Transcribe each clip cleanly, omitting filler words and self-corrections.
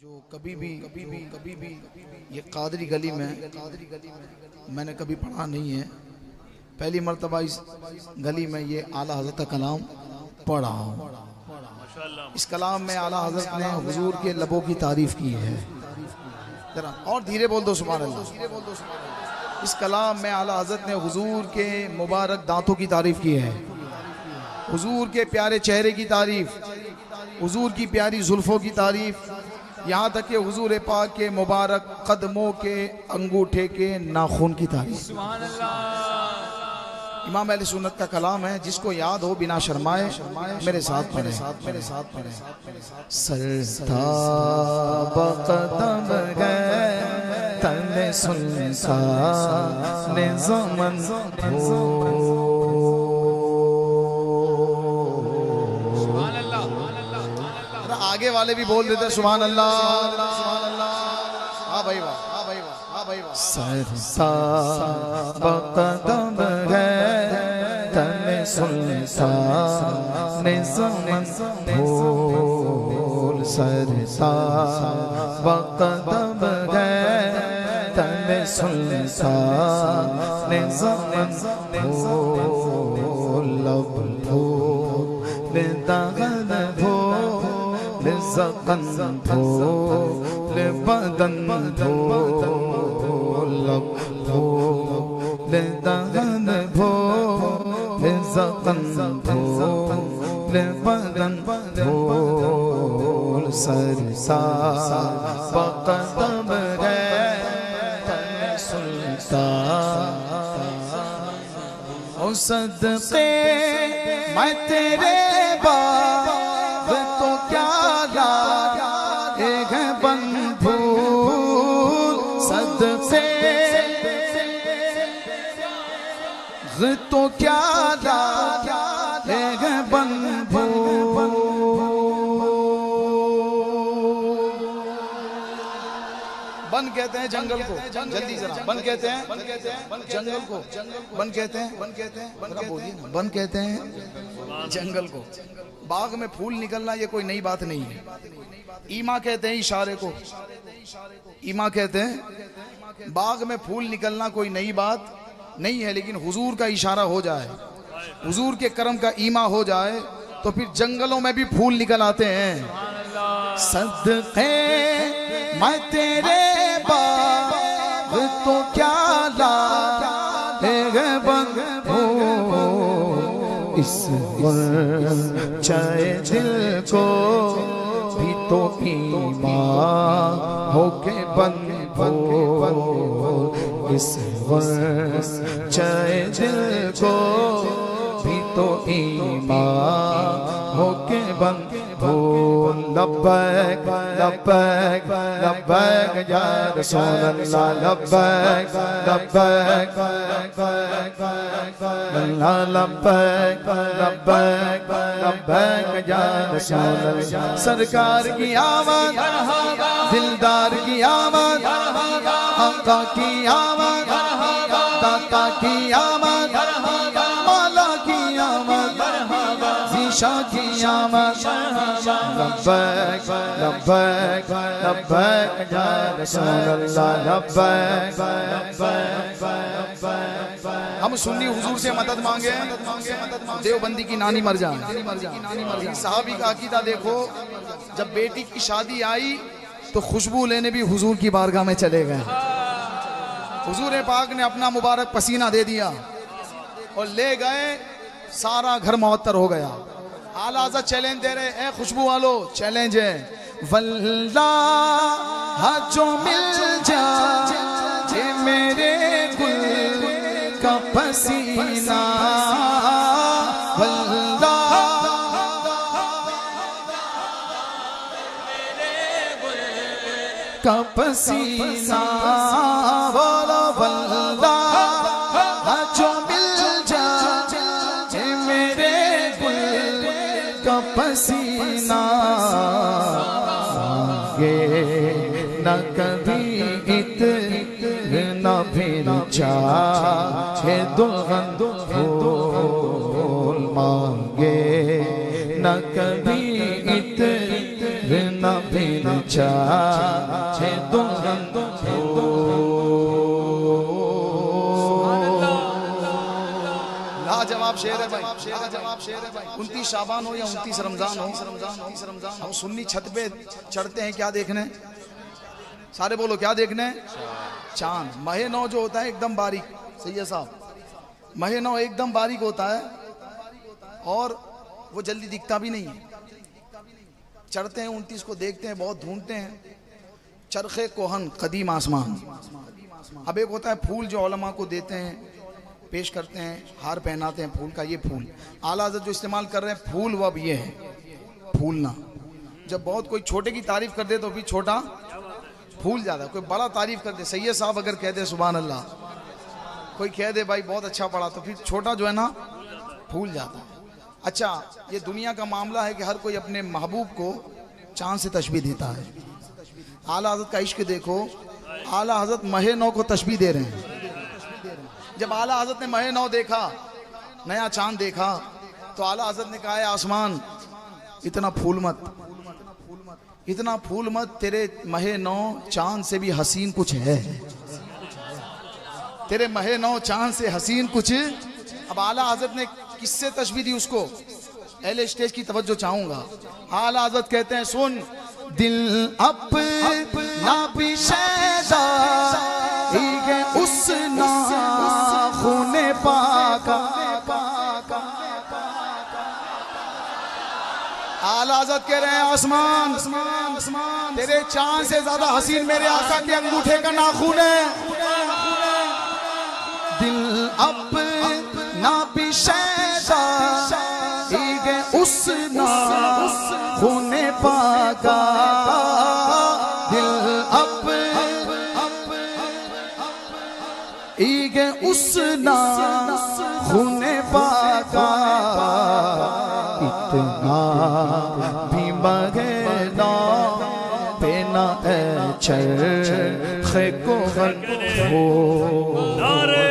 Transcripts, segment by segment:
जो कभी भी ये कादरी गली में मैंने कभी पढ़ा नहीं है। पहली मर्तबा इस गली में ये आला हज़रत का कलाम पढ़ा हूँ। इस कलाम में आला हज़रत ने हुजूर के लबों की तारीफ की है। जरा और धीरे बोल दो सुभान अल्लाह। इस कलाम में आला हज़रत ने हुजूर के मुबारक दांतों की तारीफ की है, हुजूर के प्यारे चेहरे की तारीफ, हुजूर की प्यारी जुल्फों की तारीफ, यहाँ तक कि हुजूर पाक के मुबारक कदमों के अंगूठे के नाखून की तारीफ। इमाम अहले सुन्नत का कलाम है, जिसको याद हो बिना शर्माए मेरे साथ पढ़े। सरताब कदम गए तने सुनसान ज़मन हो, आगे वाले भी बोल देते सुभान अल्लाह। हाँ भाई वाह, हाँ भाई वाह, हाँ भाई वाह। सरताब कदम गए तने सुनसान ज़मन भूल, सरताब कदम गए तने सुनसान ज़मन भूल, लब भूल दगन भूल ज़क़न भूल बदन भूल, लब भूल दगन भूल ज़क़न भूल बदन भूल, सरताब कदम गए तने सुल्तान ओ सदक़े मैं तेरे बाग तो क्या लाए बंधु, सदक़े तो क्या लाए बंधु। बन कहते हैं जंगल को, जल्दी जरा बन कहते हैं जंगल को, बन कहते हैं बोलिए ना, बन कहते हैं जंगल को। बाग में फूल निकलना ये कोई नई बात नहीं है। ईमा कहते हैं इशारे को, ईमा कहते हैं बाग में फूल निकलना कोई नई बात नहीं है, लेकिन हुजूर का इशारा हो जाए, हुजूर के करम का ईमा हो जाए तो फिर जंगलों में भी फूल निकल आते हैं। सदक़े मैं तेरे बाग तो क्या लाए बंधु, इस चाहे दिल को भी तो ईमान होके बंधु, इस चाहे दिल को भी तो ईमान होके बंधु। लब्बैक लब्बैक लब्बैक या रसूल अल्लाह, लब्बैक लब्बैक अल्लाह, लब्बैक लब्बैक लब्बैक या रसूल अल्लाह। सरकार की आवाज़, दिलदार की आवाज़, आका की आवाज़, दाता की आवाज़, मौला की आवाज़, ज़ीशा की आवाज़। लब्बैक लब्बैक लब्बैक या रसूल अल्लाह, लब्बैक। हम सुन्नी हुजूर से मदद मांगे, देवबंदी की नानी मर जाए। साहबी का अकीदा देखो, जब बेटी की शादी आई तो खुशबू लेने भी हुजूर की बारगाह में चले गए। हुजूर पाक ने अपना मुबारक पसीना दे दिया और ले गए, सारा घर मुअत्तर हो गया। आला हज़रत चैलेंज दे रहे, ए खुशबू वालो चैलेंज है, वल्लाह जो मिल जाए मेरे गुल का पसीना, वल्लाह का पसीना, बोलो वल्लाह जो मिल जाए मेरे गुल का पसीना, मांगे न कभी इतना फिर चाहे दुल्हन फूल, मांगे न कभी इतना फिर चाहे छे दुल्हन लाजवाब शेर है भाई, लाजवाब शेर है भाई। 29 शाबान हो या 29 रमजान हो, हम सुन्नी छत पे चढ़ते हैं क्या देखने? सारे बोलो क्या देखने? चांद। महे नौ जो होता है एकदम बारीक, सही है साहब, महे नौ एकदम बारीक होता है और वो जल्दी दिखता भी नहीं है। चढ़ते हैं 29 को, देखते हैं, बहुत ढूंढते हैं। चरखे कोहन कदीम आसमान। अब एक होता है फूल जो उलमा को देते हैं, पेश करते हैं, हार पहनाते हैं फूल का, ये फूल आला हज़रत जो इस्तेमाल कर रहे हैं फूल, वो अब ये है फूल ना। जब बहुत कोई छोटे की तारीफ कर दे तो भी छोटा फूल जाता, कोई बड़ा तारीफ कर दे, सैयद साहब अगर कह दे सुभान अल्लाह, कोई कह दे भाई बहुत अच्छा पढ़ा, तो फिर छोटा जो है ना फूल जाता है। अच्छा, ये दुनिया का मामला है कि हर कोई अपने महबूब को चांद से तशबीह देता है। आला हज़रत का इश्क देखो, आला हज़रत महे नौ को तशबीह दे रहे हैं। जब आला हज़रत ने महे नौ देखा, नया चांद देखा, तो आला हज़रत ने कहा है आसमान इतना फूल मत, इतना फूल मत, तेरे महे नौ चांद से भी हसीन कुछ है, तेरे महे नौ चांद से हसीन कुछ। अब आला हज़रत ने किससे तशबीह दी उसको? अहले स्टेज की तवज्जो चाहूंगा। आला हज़रत कहते हैं सुन, दिल अपना भी शैदा उस खूने पाका। आला हज़रत कह रहे हैं आसमान तेरे चांद से ज्यादा हसीन मेरे आका के अंगूठे का नाखून है। दिल अपना भी शैदा उस खूने पाका। दिल उस खूने पाका। इतना भी बगैना पेना चरखे को हो। नारे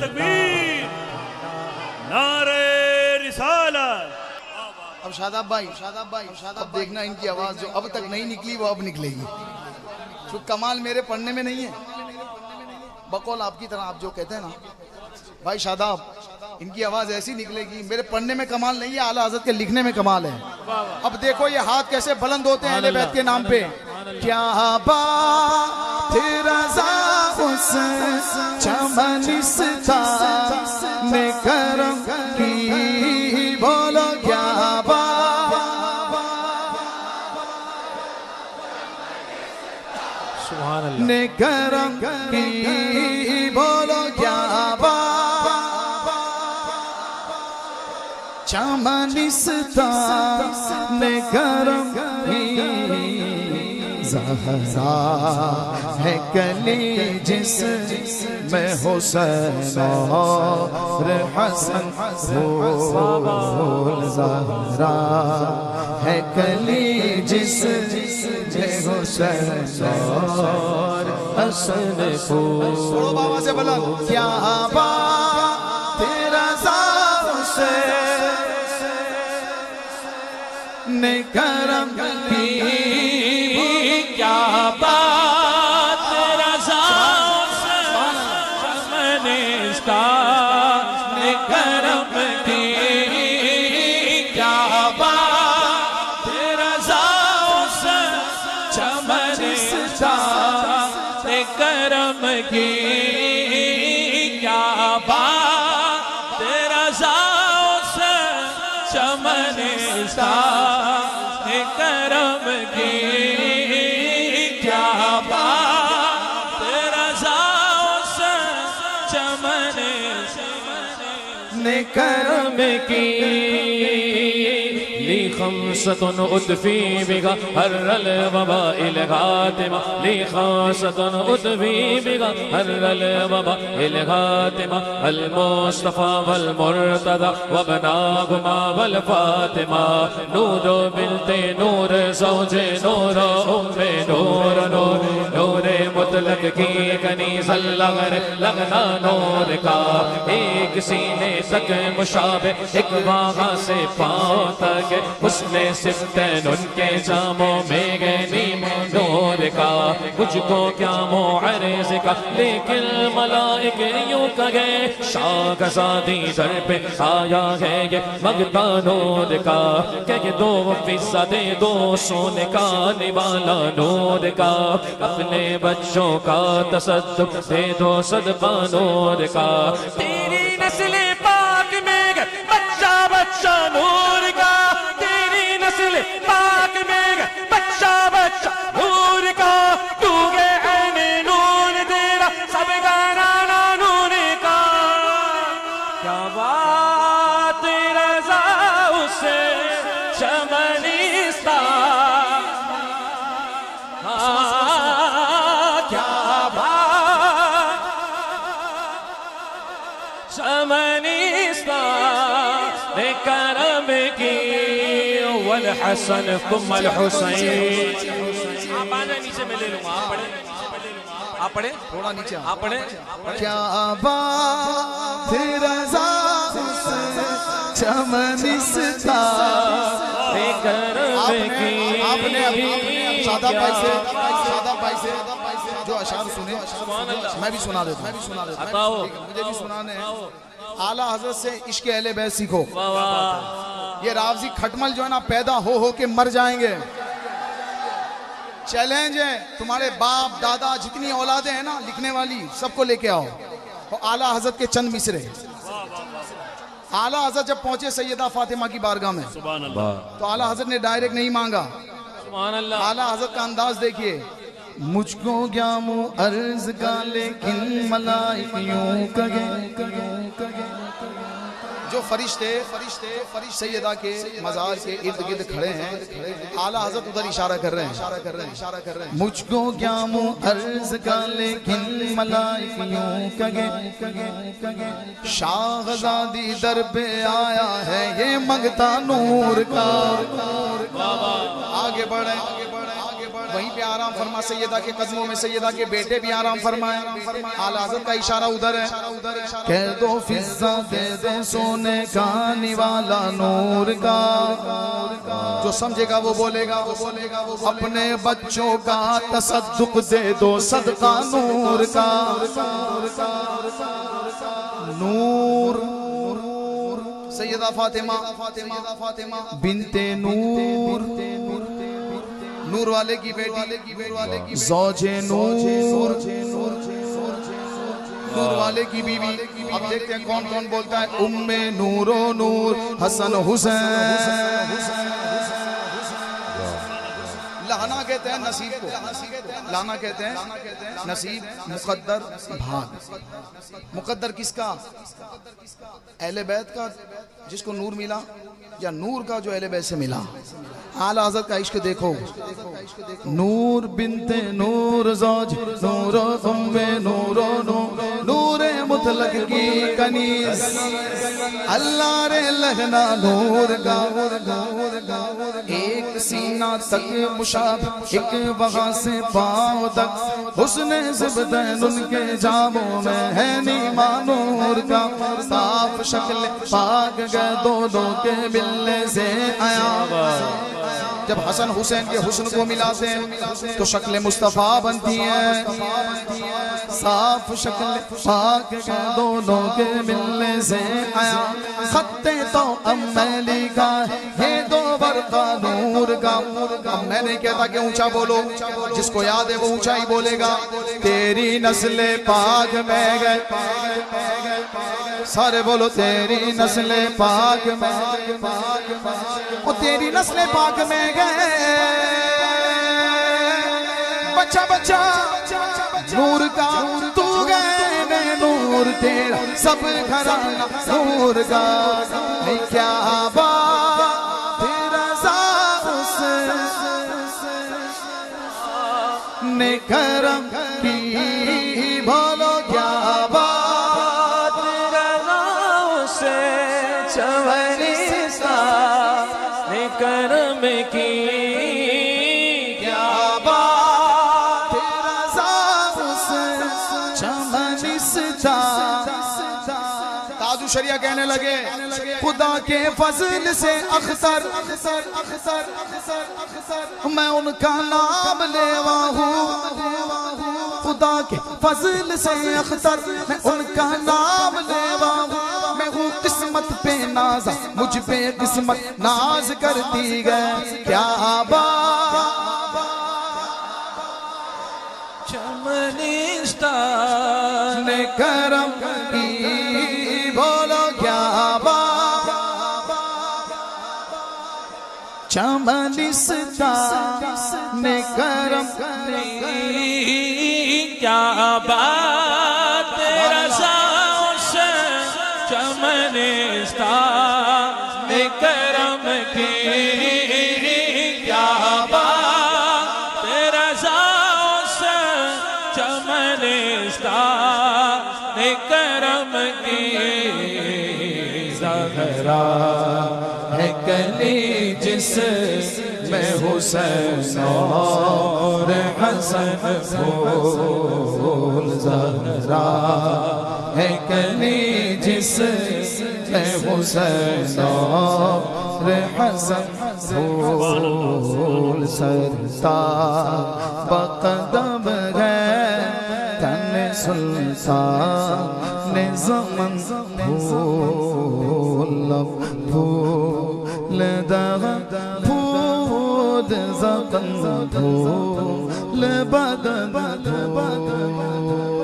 तकबीर, नारे रिसालत। अब शादाब भाई, अब देखना इनकी आवाज जो अब तक नहीं निकली वो अब निकलेगी। जो कमाल मेरे पढ़ने में नहीं है, बकौल आपकी तरह आप जो कहते हैं ना भाई शादाब, इनकी आवाज ऐसी निकलेगी। मेरे पढ़ने में कमाल नहीं है, आला हज़रत के लिखने में कमाल है। अब देखो ये हाथ कैसे बुलंद होते हैं अहले बैत के नाम पे। क्या बात रज़ा उस चमनिस्ता ने करम की, बोलो क्या बात। सुभान अल्लाह। ने करम की, बोलो क्या बात। चमनिस्ता ने करम की, ज़हरा है कली जिस में हुसैन और हसन फूल। ज़हरा है कली जिस में हुसैन और हसन फूल। बाबा से बोला क्या बात तेरा से ने करम की, क्या बात रज़ा से चमनिस्ता ने करम की। क्या बात रज़ा से चमनिस्ता ने करम की। क्या बात रज़ा से चमनिस्ता ने करम की। क्या बात रज़ा से चमनिस्ता ने करम की। ली खमसतुन उतफी बिगा हर्रल वबाइल खातिमा। ली खमसतुन उतफी बिगा हर्रल वबाइल खातिमा। अल मुस्तफा वल मुर्तदा वबनाहुमा वल फातिमा। नूर बिनते नूर ज़ौजे नूर उम्मे नूर। नूर नूरे मुतलक ढोलक की कनीज़ लगता नूर का, एक सीने तक मुशाबे एक वागा से पाँव तक, उसने सिफ्तैन उनके जामों में गनी नूर का। मुझको क्या मुअर्रिज़ का लेकिन मलाइक यूं कहे, शाहज़ादी दर पे आया है ये मगता नूर का, कह दो फिज़ा दे दो सोने का निवाला नूर का, अपने बच्चों का तसद्दुक दे दो सदका नूर का। तेरी नस्ल पाक में बच्चा बच्चा नूर का, तेरी नस्ल पाक में बच्चा बच्चा नूर का, तू गे ऐने नूर तेरा सब गाना नूर का। क्या बात रज़ा उसे चमनिस्ता, क्या बात चमनिस्ता ने करम की, वल हसन कुमल हुसैन। आप आने नीचे मैं ले लूंगा, आप पढ़े थोड़ा नीचे आप पढ़े। क्या बात रज़ा उसे चमनिस्ता ने करम की। आपने सादा भाई से जो अशार सुने मैं भी सुना देता हूँ, मुझे भी सुनाने हैं। आला हजरत से इश्क अहले बैत सीखो। ये रावजी खटमल जो है ना पैदा हो के मर जाएंगे। चैलेंज है, तुम्हारे बाप दादा जितनी औलादे हैं ना लिखने वाली सबको लेके आओ और आला हजरत के चंद मिसरे। आला हजरत जब पहुंचे सैयदा फातिमा की बारगाह में तो आला हजरत ने डायरेक्ट नहीं मांगा। आला हजरत का अंदाज देखिए, मुझको क्या अर्ज का लेकिन मलाइक यूं कहे। जो फरिश्ते सैयदा के मजार के इर्द गिर्द खड़े हैं, आला हजरत उधर इशारा कर रहे हैं। मुझको क्या अर्ज का लेकिन मलाइक यूं कहे, शाहज़ादी दर पे आया है ये मंगता नूर का। आगे बढ़े वहीं पे आराम फरमा, सैयदा के कदमों में सैयदा के बेटे भी आराम फरमाए। आला हज़रत का इशारा उधर है, कह दो फिज़ा दे दो सोने का निवाला नूर का। जो समझेगा वो बोलेगा, अपने बच्चों का तसद्दुक दे दो सदका नूर का। नूर सैयदा फातिमा बिनते नूर, नूर वाले की बेटी, ज़ौजे नूर, नूर वाले की बीवी। अब देखते हैं कौन कौन बोलता है। उम्मे नूरो नूर हसन हुसैन। लाना कहते हैं नसीब को, लाना कहते हैं नसीब, मुकद्दर भाग। मुकद्दर किसका? अहले बैत का जिसको नूर मिला, या नूर का जो अहले बैत से मिला। आला हज़रत का इश्क देखो। नूर बिनते नूर ज़ौज नूर उम्मे नूरो नूरे मुतलक की कनीज़, अल्लाह रे लहना नूर का। एक सीना तक मुशाब एक वहाँ से पाँव तक, हुस्ने ज़िब्दैन उनके जामों में है नीमा नूर का। साफ शक्ल पाक गए दोनों के मिलने से आया। जब हसन हुसैन के हुस्न को मिलाते हैं तो शक्ल मुस्तफ़ा बनती है। साफ शक्ल पाक गए दोनों के मिलने से आया। खत्ते तो अब मैं लिखा ये दो बरका नूर का। अब मैं नहीं कहता कि ऊंचा बोलो, जिसको याद है वो ऊंचा ही बोलेगा। तेरी नस्ले पाक में गए, सारे बोलो तेरी नस्ले पाक में, वो तेरी नस्ले पाक में गए। बच्चा बच्चा नूर का तू गए नूर तेरा सब घराना नूर का। क्या बात रज़ा उसने करम की, बोलो क्या बात रज़ा उसे चवनिस्ता ने करम की। क्या बात रज़ा शरिया कहने लगे खुदा के फजल से अख्तर मैं उनका नाम लेवा हूँ, खुदा के फजल से अख्तर मैं उनका नाम लेवा हूँ। मैं हूँ किस्मत पे नाज़ा, मुझ पे किस्मत नाज करती गए। क्या बात चमनिस्तान करम की, बोलो क्या बात चमनिस्तान करम की, क्या बात रज़ाओं से चमनिस्तान करम की, क्या बात रज़ाओं से चमनिस्तान करम की। ज़हरा है कली जिस में हुसैन और हसन फूल, ज़हरा है कली जिस में हुसैन और हसन फूल, सरताज बक़दम है तन सुल्तान ज़मन फूल, फूल दगा फूद ज़क़न फूल बदन फूल।